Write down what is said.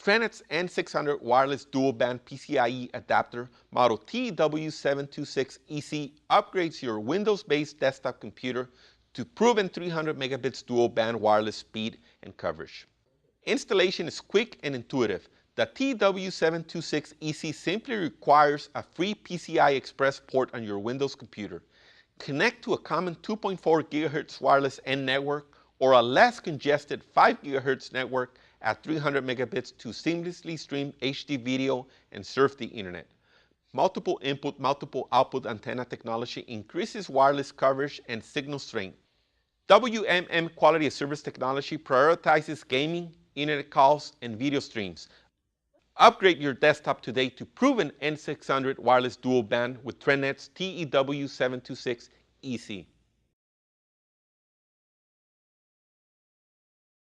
TRENDnet's N600 wireless dual-band PCIe adapter model TEW-726EC upgrades your Windows-based desktop computer to proven 300 megabits dual-band wireless speed and coverage. Installation is quick and intuitive. The TEW-726EC simply requires a free PCI Express port on your Windows computer. Connect to a common 2.4 GHz wireless N network or a less congested 5 GHz network at 300 megabits to seamlessly stream HD video and surf the internet. Multiple input, multiple output antenna technology increases wireless coverage and signal strength. WMM Quality of Service technology prioritizes gaming, internet calls, and video streams. Upgrade your desktop today to proven N600 wireless dual band with TRENDnet's TEW-726EC.